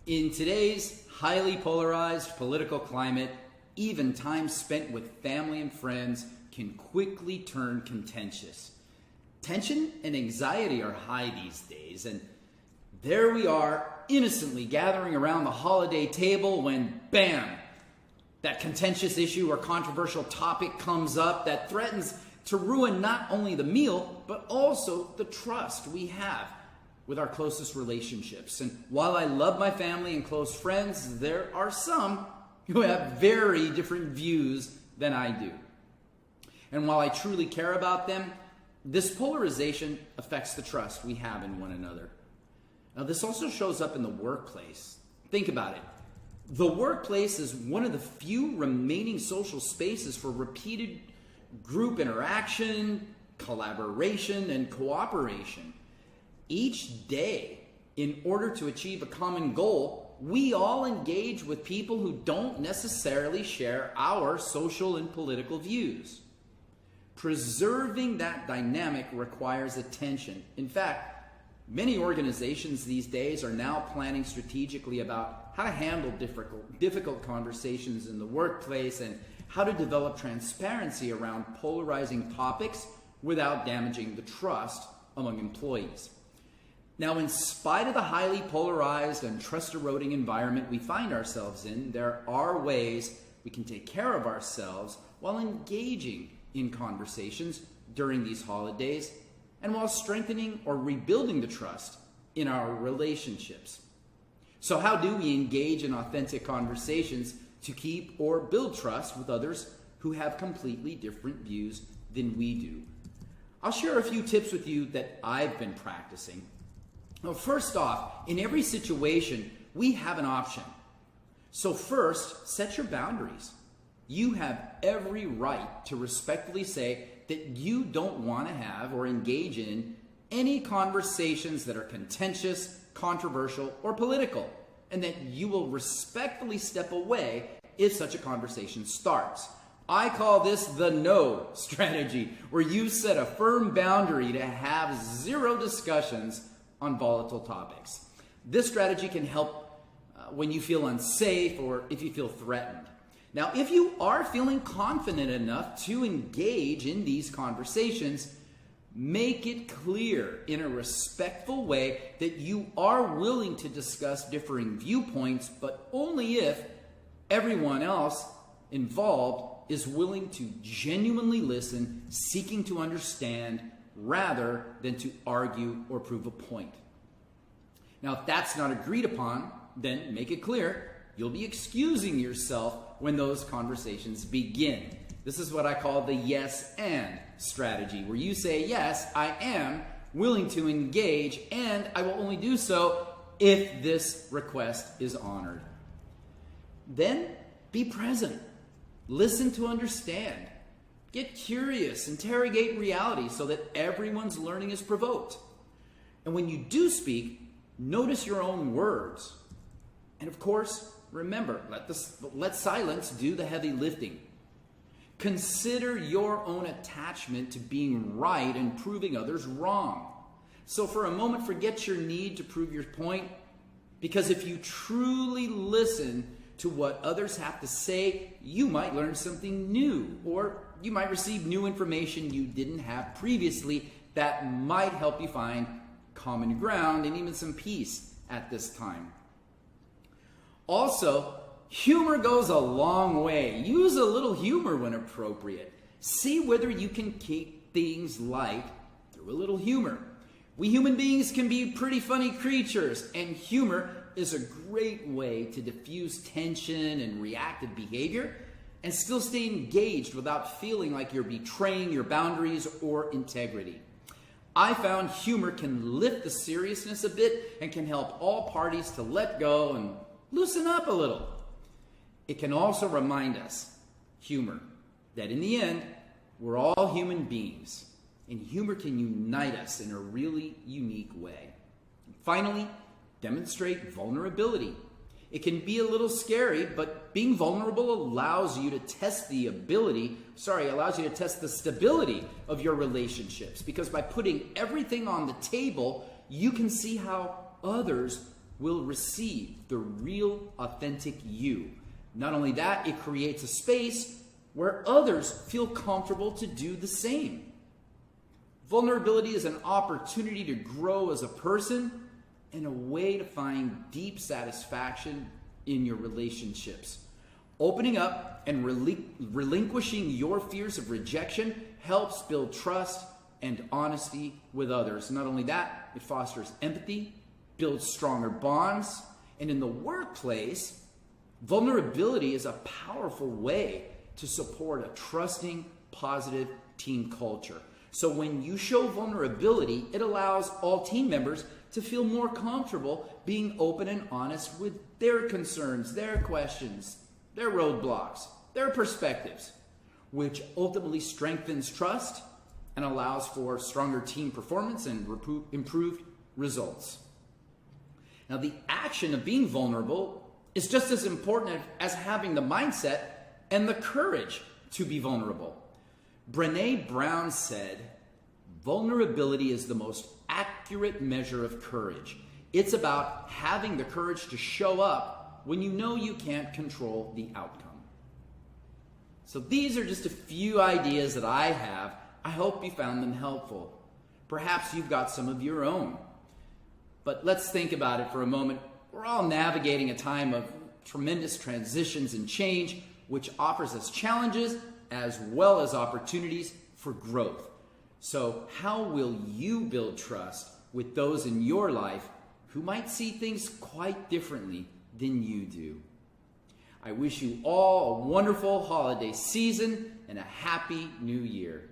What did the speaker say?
In today's highly polarized political climate, even time spent with family and friends can quickly turn contentious. Tension and anxiety are high these days, and there we are, innocently gathering around the holiday table when, bam, that contentious issue or controversial topic comes up that threatens to ruin not only the meal, but also the trust we have with our closest relationships. And while I love my family and close friends, there are some who have very different views than I do. And while I truly care about them, this polarization affects the trust we have in one another. Now, this also shows up in the workplace. Think about it. The workplace is one of the few remaining social spaces for repeated group interaction, collaboration, and cooperation. Each day, in order to achieve a common goal, we all engage with people who don't necessarily share our social and political views. Preserving that dynamic requires attention. In fact, many organizations these days are now planning strategically about how to handle difficult conversations in the workplace and how to develop transparency around polarizing topics without damaging the trust among employees. Now, in spite of the highly polarized and trust-eroding environment we find ourselves in, there are ways we can take care of ourselves while engaging in conversations during these holidays and while strengthening or rebuilding the trust in our relationships. So how do we engage in authentic conversations to keep or build trust with others who have completely different views than we do? I'll share a few tips with you that I've been practicing. Well, first off, in every situation, we have an option. So first, set your boundaries. You have every right to respectfully say that you don't want to have or engage in any conversations that are contentious, controversial, or political, and that you will respectfully step away if such a conversation starts. I call this the no strategy, where you set a firm boundary to have zero discussions on volatile topics. This strategy can help when you feel unsafe or if you feel threatened. Now, if you are feeling confident enough to engage in these conversations, make it clear in a respectful way that you are willing to discuss differing viewpoints, but only if everyone else involved is willing to genuinely listen, seeking to understand, rather than to argue or prove a point. Now, if that's not agreed upon, then make it clear you'll be excusing yourself when those conversations begin. This is what I call the yes and strategy, where you say, yes, I am willing to engage, and I will only do so if this request is honored. Then be present. Listen to understand. Get curious. Interrogate reality so that everyone's learning is provoked. And when you do speak, notice your own words. And of course, remember, let silence do the heavy lifting. Consider your own attachment to being right and proving others wrong. So for a moment, forget your need to prove your point, because if you truly listen to what others have to say, you might learn something new, or you might receive new information you didn't have previously that might help you find common ground and even some peace at this time. Also, humor goes a long way. Use a little humor when appropriate. See whether you can keep things light through a little humor. We human beings can be pretty funny creatures, and humor is a great way to diffuse tension and reactive behavior and still stay engaged without feeling like you're betraying your boundaries or integrity. I found humor can lift the seriousness a bit and can help all parties to let go and loosen up a little. It can also remind us, humor, that in the end, we're all human beings, and humor can unite us in a really unique way. Finally, demonstrate vulnerability. It can be a little scary, but being vulnerable allows you to test the stability of your relationships, because by putting everything on the table, you can see how others will receive the real, authentic you. Not only that, it creates a space where others feel comfortable to do the same. Vulnerability is an opportunity to grow as a person and a way to find deep satisfaction in your relationships. Opening up and relinquishing your fears of rejection helps build trust and honesty with others. Not only that, it fosters empathy, builds stronger bonds, and in the workplace, vulnerability is a powerful way to support a trusting, positive team culture. So when you show vulnerability, it allows all team members to feel more comfortable being open and honest with their concerns, their questions, their roadblocks, their perspectives, which ultimately strengthens trust and allows for stronger team performance and improved results. Now, the action of being vulnerable is just as important as having the mindset and the courage to be vulnerable. Brené Brown said, "Vulnerability is the most accurate measure of courage. It's about having the courage to show up when you know you can't control the outcome." So these are just a few ideas that I have. I hope you found them helpful. Perhaps you've got some of your own. But let's think about it for a moment. We're all navigating a time of tremendous transitions and change, which offers us challenges as well as opportunities for growth. So how will you build trust with those in your life who might see things quite differently than you do? I wish you all a wonderful holiday season and a happy new year.